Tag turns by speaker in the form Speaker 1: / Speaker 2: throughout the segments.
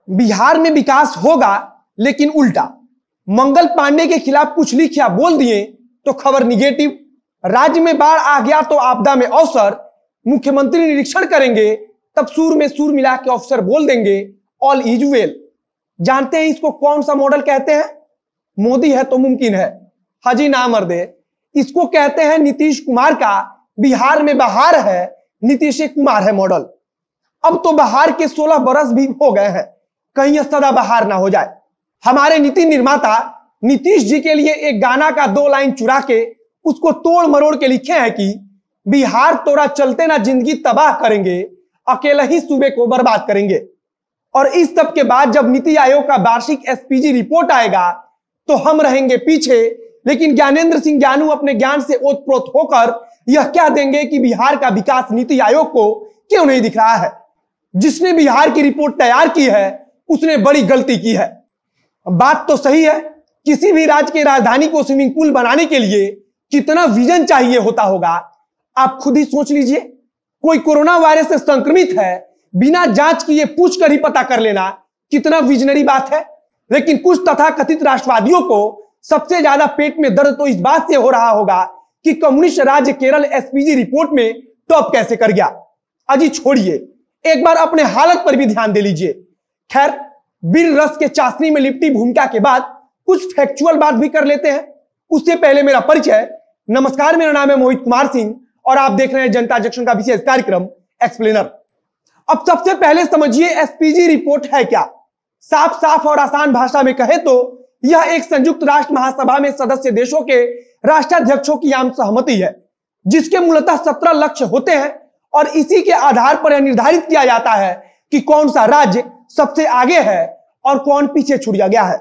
Speaker 1: बिहार में विकास होगा लेकिन उल्टा। मंगल पांडे के खिलाफ कुछ लिख या बोल दिए तो खबर निगेटिव। राज्य में बाढ़ आ गया तो आपदा में अवसर। मुख्यमंत्री निरीक्षण करेंगे तब सूर में सूर मिला के अफसर बोल देंगे ऑल इज वेल। जानते हैं इसको कौन सा मॉडल कहते हैं? मोदी है तो मुमकिन है, हाजी ना मर्दे। इसको कहते हैं नीतीश कुमार का बिहार में बहार है, नीतीश कुमार है मॉडल। अब तो बहार के 16 बरस भी हो गए हैं, कहीं यह सदा बहार ना हो जाए। हमारे नीति निर्माता नीतीश जी के लिए एक गाना का 2 लाइन चुरा के उसको तोड़ मरोड़ के लिखे हैं कि बिहार तोरा चलते ना जिंदगी तबाह करेंगे, अकेला ही सूबे को बर्बाद करेंगे। और इस सब के बाद जब नीति आयोग का वार्षिक एसपीजी रिपोर्ट आएगा तो हम रहेंगे पीछे, लेकिन ज्ञानेंद्र सिंह ज्ञानू अपने ज्ञान से ओतप्रोत होकर यह कह देंगे कि बिहार का विकास नीति आयोग को क्यों नहीं दिख रहा है। जिसने बिहार की रिपोर्ट तैयार की है उसने बड़ी गलती की है। बात तो सही है, किसी भी राज्य की राजधानी को स्विमिंग पूल बनाने के लिए कितना विजन चाहिए होता होगा, आप खुद ही सोच लीजिए। कोई कोरोना वायरस से संक्रमित है, बिना जांच किए पूछ कर ही पता कर लेना कितना विजनरी बात है। लेकिन कुछ तथाकथित राष्ट्रवादियों को सबसे ज्यादा पेट में दर्द तो इस बात से हो रहा होगा कि कम्युनिस्ट राज्य केरल एसपीजी रिपोर्ट में टॉप कैसे कर गया। अजी छोड़िए, एक बार अपने हालत पर भी ध्यान दे लीजिए। खैर, वीर रस के चाशनी में लिपटी भूमिका के बाद कुछ फैक्चुअल बात भी कर लेते हैं। उससे पहले मेरा परिचय। नमस्कार, मेरा नाम है मोहित कुमार सिंह और आप देख रहे हैं जनता जंक्शन का विशेष कार्यक्रम एक्सप्लेनर। अब सबसे पहले समझिए एसपीजी रिपोर्ट है क्या। साफ साफ और आसान भाषा में कहे तो यह एक संयुक्त राष्ट्र महासभा में सदस्य देशों के राष्ट्राध्यक्षों की आम सहमति है, जिसके मूलतः 17 लक्ष्य होते हैं और इसी के आधार पर यह निर्धारित किया जाता है कि कौन सा राज्य सबसे आगे है और कौन पीछे छूट गया है।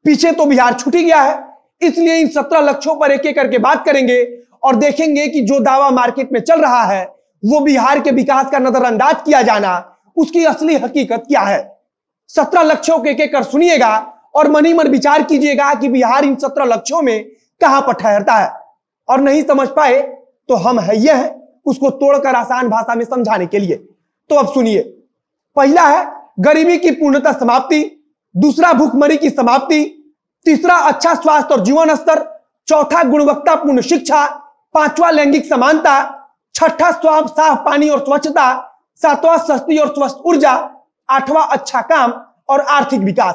Speaker 1: पीछे तो बिहार छूट ही गया है, इसलिए इन 17 लक्ष्यों पर एक एक करके बात करेंगे और देखेंगे कि जो दावा मार्केट में चल रहा है वो बिहार के विकास का नजरअंदाज किया जाना, उसकी असली हकीकत क्या है। 17 लक्ष्यों के एक एक कर सुनिएगा और मन ही मन विचार कीजिएगा कि बिहार इन 17 लक्ष्यों में कहां पर ठहरता है। और नहीं समझ पाए तो हम है ये है उसको तोड़कर आसान भाषा में समझाने के लिए। तो अब सुनिए, पहला है गरीबी की पूर्णतः समाप्ति, दूसरा भूखमरी की समाप्ति, तीसरा अच्छा स्वास्थ्य और जीवन स्तर, चौथा गुणवत्तापूर्ण शिक्षा, पांचवा लैंगिक समानता, छठा साफ पानी और स्वच्छता, सातवां सस्ती और स्वस्थ ऊर्जा, आठवां अच्छा काम और आर्थिक विकास,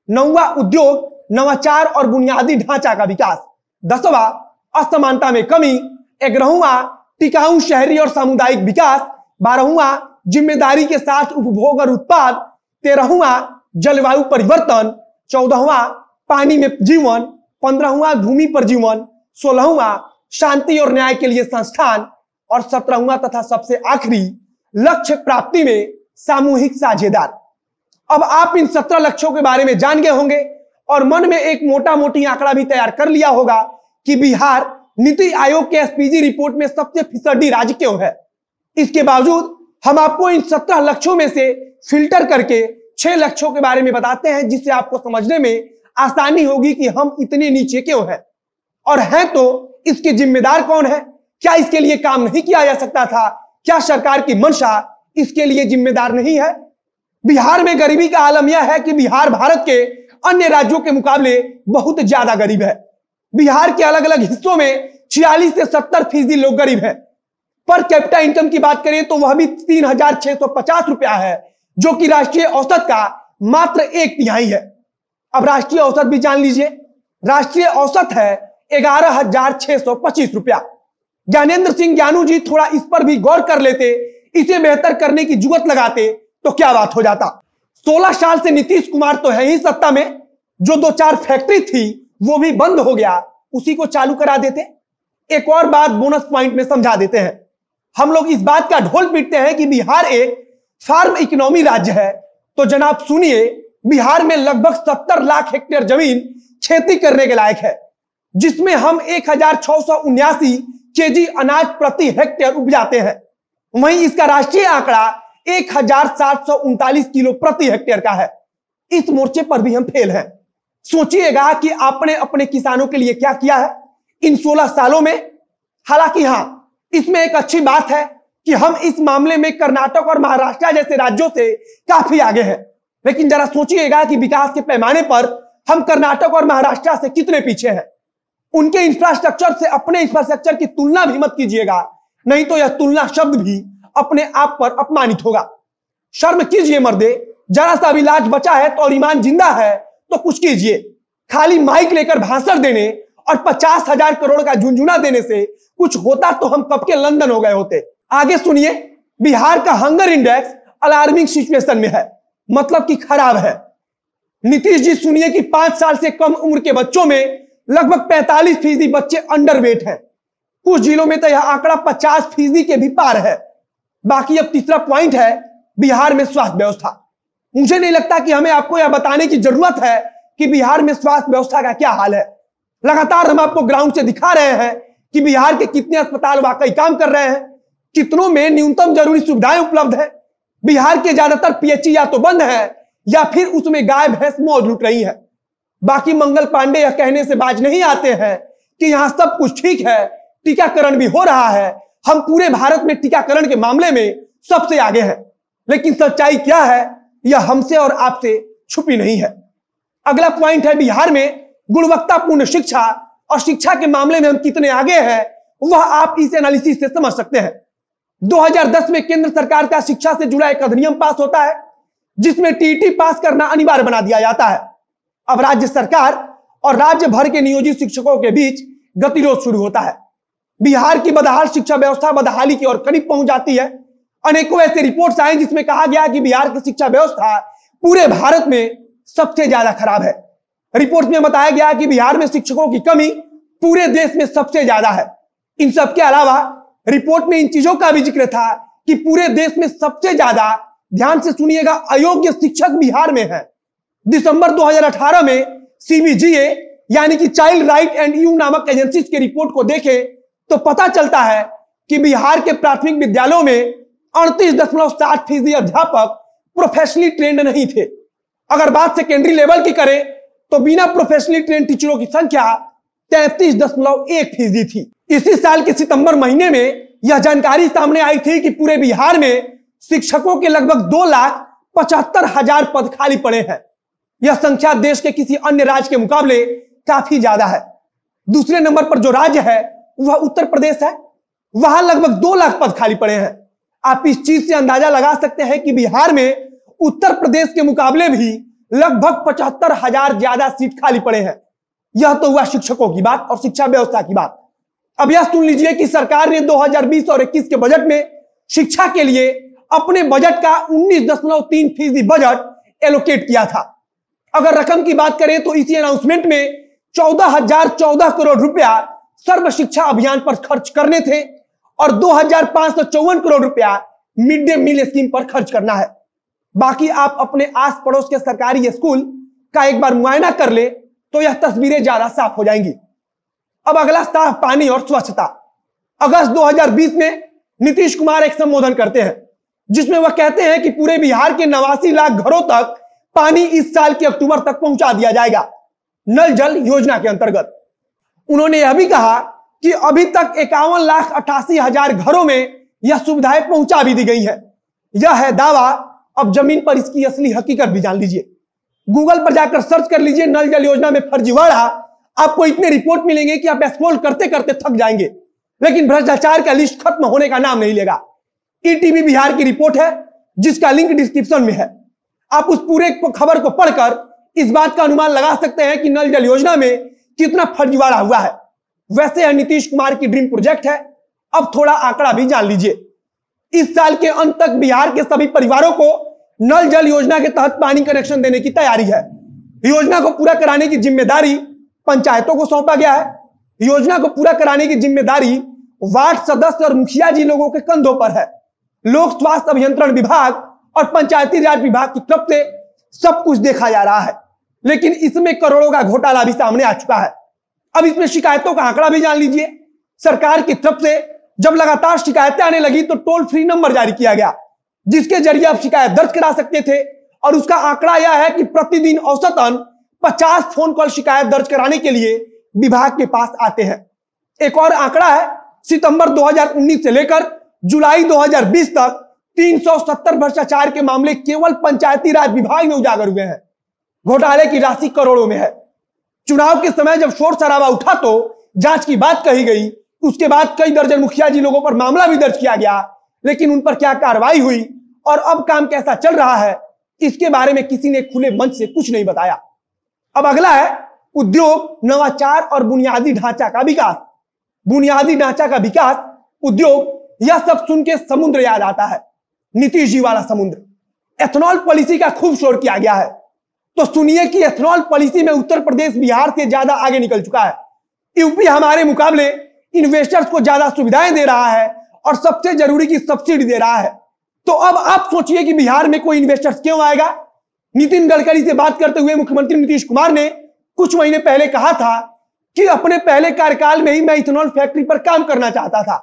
Speaker 1: नौवां उद्योग, नवाचार और बुनियादी ढांचा का विकास, 10वां असमानता में कमी, 11वां टिकाऊ शहरी और सामुदायिक विकास, 12वां जिम्मेदारी के साथ उपभोग और उत्पाद, 13वां जलवायु परिवर्तन, 14वां पानी में जीवन, 15वां भूमि पर जीवन, 16वां शांति और न्याय के लिए संस्थान और 17वां तथा सबसे आखिरी लक्ष्य प्राप्ति में सामूहिक साझेदार। अब आप इन 17 लक्ष्यों के बारे में जान गए होंगे और मन में एक मोटा मोटी आंकड़ा भी तैयार कर लिया होगा कि बिहार नीति आयोग के एसपीजी रिपोर्ट में सबसे फिसड्डी राज्य क्यों है। इसके बावजूद हम आपको इन 17 लक्ष्यों में से फिल्टर करके 6 लक्ष्यों के बारे में बताते हैं, जिससे आपको समझने में आसानी होगी कि हम इतने नीचे क्यों हैं और हैं तो इसके जिम्मेदार कौन है। क्या इसके लिए काम नहीं किया जा सकता था? क्या सरकार की मंशा इसके लिए जिम्मेदार नहीं है? बिहार में गरीबी का आलम यह है कि बिहार भारत के अन्य राज्यों के मुकाबले बहुत ज्यादा गरीब है। बिहार के अलग अलग हिस्सों में 46 से 70% लोग गरीब हैं। पर कैपिटा इनकम की बात करें तो वह भी 3650 रुपया है, जो कि राष्ट्रीय औसत का मात्र 1/3 है। अब राष्ट्रीय औसत भी जान लीजिए, राष्ट्रीय औसत है 11,625 रुपया। ज्ञानेंद्र सिंह ज्ञानू जी थोड़ा इस पर भी गौर कर लेते, इसे बेहतर करने की जुगत लगाते तो क्या बात हो जाता। 16 साल से नीतीश कुमार तो है ही सत्ता में, जो 2-4 फैक्ट्री थी वो भी बंद हो गया, उसी को चालू करा देते। एक और बात बोनस पॉइंट में समझा देते हैं। हम लोग इस बात का ढोल पीटते हैं कि बिहार एक फार्म इकोनॉमी राज्य है, तो जनाब सुनिए, बिहार में लगभग 70 लाख हेक्टेयर जमीन खेती करने के लायक है, जिसमें हम 1679 केजी अनाज प्रति हेक्टेयर उपजाते हैं। वहीं इसका राष्ट्रीय आंकड़ा 1739 किलो प्रति हेक्टेयर का है। इस मोर्चे पर भी हम फेल हैं। सोचिएगा कि आपने अपने किसानों के लिए क्या किया है इन 16 सालों में। हालांकि हां, इसमें एक अच्छी बात है कि हम इस मामले में कर्नाटक और महाराष्ट्र जैसे राज्यों से काफी आगे हैं। लेकिन जरा सोचिएगा कि विकास के पैमाने पर हम कर्नाटक और महाराष्ट्र से कितने पीछे हैं। उनके इंफ्रास्ट्रक्चर से अपने इंफ्रास्ट्रक्चर की तुलना भी मत कीजिएगा, नहीं तो यह तुलना शब्द भी अपने आप पर अपमानित होगा। शर्म कीजिए मर्दे, जरा सा इलाज बचा है तो और ईमान जिंदा है तो कुछ कीजिए। खाली माइक लेकर भाषण देने और 50,000 करोड़ का झुंझुना देने से कुछ होता तो हम कब के लंदन हो गए होते। आगे सुनिए, बिहार का हंगर इंडेक्स अलार्मिंग सिचुएशन में है, मतलब कि खराब है। नीतीश जी सुनिए कि 5 साल से कम उम्र के बच्चों में लगभग 45% बच्चे अंडरवेट हैं। कुछ जिलों में तो यह आंकड़ा 50% के भी पार है। बाकी अब तीसरा पॉइंट है बिहार में स्वास्थ्य व्यवस्था। मुझे नहीं लगता कि हमें आपको यह बताने की जरूरत है कि बिहार में स्वास्थ्य व्यवस्था का क्या हाल है। लगातार हम आपको ग्राउंड से दिखा रहे हैं कि बिहार के कितने अस्पताल वाकई काम कर रहे हैं, कितनों में न्यूनतम जरूरी सुविधाएं उपलब्ध है। बिहार के ज्यादातर पीएचई या तो बंद है या फिर उसमें गाय भैंस मौज लूट रही है। बाकी मंगल पांडे यह कहने से बाज नहीं आते हैं कि यहां सब कुछ ठीक है, टीकाकरण भी हो रहा है, हम पूरे भारत में टीकाकरण के मामले में सबसे आगे हैं। लेकिन सच्चाई क्या है यह हमसे और आपसे छुपी नहीं है। अगला पॉइंट है बिहार में गुणवत्तापूर्ण शिक्षा, और शिक्षा के मामले में हम कितने आगे हैं वह आप इस एनालिसिस से समझ सकते हैं। 2010 में केंद्र सरकार का शिक्षा से जुड़ा एक अधिनियम पास होता है जिसमें टीईटी पास करना अनिवार्य बना दिया जाता है। अब राज्य सरकार और राज्य भर के नियोजित शिक्षकों के बीच गतिरोध शुरू होता है। बिहार की बदहाल शिक्षा व्यवस्था बदहाली की ओर करीब पहुंच जाती है। अनेकों ऐसे रिपोर्ट्स आए जिसमें कहा गया कि बिहार की शिक्षा व्यवस्था पूरे भारत में सबसे ज्यादा खराब है। रिपोर्ट में बताया गया कि बिहार में शिक्षकों की कमी पूरे देश में सबसे ज्यादा है। इन सब के अलावा रिपोर्ट में इन चीजों का भी जिक्र था कि पूरे देश में सबसे ज्यादा, ध्यान से सुनिएगा, अयोग्य शिक्षक बिहार में है। दिसंबर 2018 में सीबीजीए यानी कि चाइल्ड राइट एंड यू नामक एजेंसी की रिपोर्ट को देखें तो पता चलता है कि बिहार के प्राथमिक विद्यालयों में 38.7% अध्यापक प्रोफेशनली ट्रेंड नहीं थे। अगर बात सेकेंडरी लेवल की करें तो बिना प्रोफेशनली ट्रेंड टीचरों की संख्या 33.1% थी। इसी साल के सितंबर महीने में यह जानकारी सामने आई थी कि पूरे बिहार में शिक्षकों के लगभग 2,75,000 पद खाली पड़े हैं। यह संख्या देश के किसी अन्य राज्य के मुकाबले काफी ज्यादा है। दूसरे नंबर पर जो राज्य है वह उत्तर प्रदेश है, वहां लगभग 2 लाख पद खाली पड़े हैं। आप इस चीज से अंदाजा लगा सकते हैं कि बिहार में उत्तर प्रदेश के मुकाबले भी लगभग 75,000 ज्यादा सीट खाली पड़े हैं। यह तो हुआ शिक्षकों की बात और शिक्षा व्यवस्था की बात। अब यह सुन लीजिए कि सरकार ने 2020 और 21 के बजट में शिक्षा के लिए अपने बजट का 19.3% बजट एलोकेट किया था। अगर रकम की बात करें तो इसी अनाउंसमेंट में 14,014 करोड़ रुपया सर्व शिक्षा अभियान पर खर्च करने थे और 2,554 करोड़ रुपया मिड डे मील स्कीम पर खर्च करना है। बाकी आप अपने आस पड़ोस के सरकारी स्कूल का एक बार मुआयना कर ले तो यह तस्वीरें ज्यादा साफ हो जाएंगी। अब अगला साफ पानी और स्वच्छता। अगस्त 2020 में नीतीश कुमार एक संबोधन करते हैं जिसमें वह कहते हैं कि पूरे बिहार के 89 लाख घरों तक पानी इस साल के अक्टूबर तक पहुंचा दिया जाएगा, नल जल योजना के अंतर्गत। उन्होंने यह भी कहा कि अभी तक 51,88,000 घरों में यह सुविधाएं पहुंचा भी दी गई है। यह है दावा, अब जमीन पर इसकी असली हकीकत भी जान लीजिए। गूगल पर जाकर सर्च कर लीजिए नल जल योजना में फर्जीवाड़ा, आपको इतने रिपोर्ट मिलेंगे कि आप स्क्रॉल करते करते थक जाएंगे। लेकिन भ्रष्टाचार का लिस्ट खत्म होने का नाम नहीं लेगा। ईटीवी बिहार की रिपोर्ट है जिसका लिंक डिस्क्रिप्शन में है। आप उस पूरे खबर को पढ़कर इस बात का अनुमान लगा सकते हैं कि नल जल योजना में कितना फर्जीवाड़ा हुआ है। वैसे यह नीतीश कुमार की ड्रीम प्रोजेक्ट है। अब थोड़ा आंकड़ा भी जान लीजिए। इस साल के अंत तक बिहार के सभी परिवारों को नल जल योजना के तहत पानी कनेक्शन देने की तैयारी है। योजना को पूरा कराने की जिम्मेदारी पंचायतों को सौंपा गया है। योजना को पूरा कराने की जिम्मेदारी वार्ड सदस्य और मुखिया जी लोगों के कंधों पर है। लोक स्वास्थ्य अभियंत्रण विभाग और पंचायती राज विभाग की तरफ से सब कुछ देखा जा रहा है, लेकिन इसमें करोड़ों का घोटाला भी सामने आ चुका है। अब इसमें शिकायतों का आंकड़ा भी जान लीजिए। सरकार की तरफ से जब लगातार शिकायतें आने लगी तो टोल फ्री नंबर जारी किया गया जिसके जरिए आप शिकायत दर्ज करा सकते थे, और उसका आंकड़ा यह है कि प्रतिदिन औसतन 50 फोन कॉल शिकायत दर्ज कराने के लिए विभाग के पास आते हैं। एक और आंकड़ा है, सितंबर 2019 से लेकर जुलाई 2020 तक 370 भ्रष्टाचार के मामले केवल पंचायती राज विभाग में उजागर हुए हैं। घोटाले की राशि करोड़ों में है। चुनाव के समय जब शोर शराबा उठा तो जांच की बात कही गई, उसके बाद कई दर्जन मुखिया जी लोगों पर मामला भी दर्ज किया गया, लेकिन उन पर क्या कार्रवाई हुई और अब काम कैसा चल रहा है, इसके बारे में किसी ने खुले मंच से कुछ नहीं बताया। अब अगला है उद्योग, नवाचार और बुनियादी ढांचा का विकास। बुनियादी ढांचा का विकास, उद्योग, यह सब सुन के समुद्र याद आता है, नीतीश जी वाला समुद्र। एथेनॉल पॉलिसी का खूब शोर किया गया है, तो सुनिए कि एथेनॉल पॉलिसी में उत्तर प्रदेश बिहार से ज्यादा आगे निकल चुका है। यूपी हमारे मुकाबले इन्वेस्टर्स को ज्यादा सुविधाएं दे रहा है और सबसे जरूरी की सब्सिडी दे रहा है। तो अब आप सोचिए कि बिहार में कोई इन्वेस्टर्स क्यों आएगा। नितिन गडकरी से बात करते हुए मुख्यमंत्री नीतीश कुमार ने कुछ महीने पहले कहा था कि अपने पहले कार्यकाल में ही मैं इथेनॉल फैक्ट्री पर काम करना चाहता था।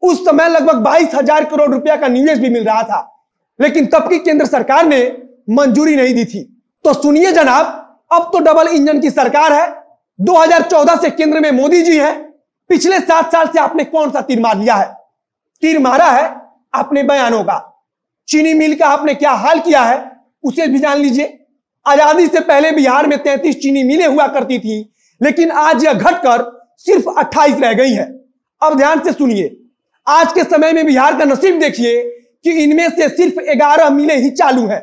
Speaker 1: उस समय लगभग 22,000 करोड़ रुपया का निवेश भी मिल रहा था, लेकिन तब की केंद्र सरकार ने मंजूरी नहीं दी थी। तो सुनिए जनाब, अब तो डबल इंजन की सरकार है। 2014 से केंद्र में मोदी जी है। पिछले 7 साल से आपने कौन सा तीर मार लिया है? तीर मारा है आपने बयानों का। चीनी मिल का आपने क्या हाल किया है उसे भी जान लीजिए। आजादी से पहले बिहार में 33 चीनी मिलें हुआ करती थी, लेकिन आज यह घटकर सिर्फ 28 रह गई है। अब ध्यान से सुनिए, आज के समय में बिहार का नसीब देखिए कि इनमें से सिर्फ 11 मिलें ही चालू हैं।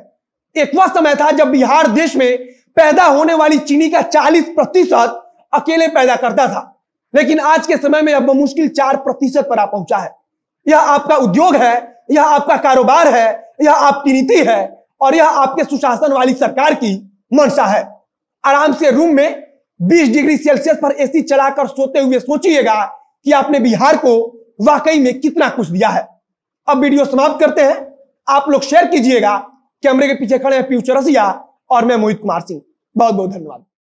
Speaker 1: एक वह समय था जब बिहार देश में पैदा होने वाली चीनी का 40% अकेले पैदा करता था, लेकिन आज के समय में अब मुश्किल 4% पर आ पहुंचा है। यह आपका उद्योग है, यह आपका कारोबार है, यह आपकी नीति है और यह आपके सुशासन वाली सरकार की मंशा है। आराम से रूम में 20 डिग्री सेल्सियस पर एसी चलाकर सोते हुए सोचिएगा कि आपने बिहार को वाकई में कितना कुछ दिया है। अब वीडियो समाप्त करते हैं। आप लोग शेयर कीजिएगा। कैमरे के पीछे खड़े हैं पीयू चौरसिया और मैं मोहित कुमार सिंह। बहुत बहुत धन्यवाद।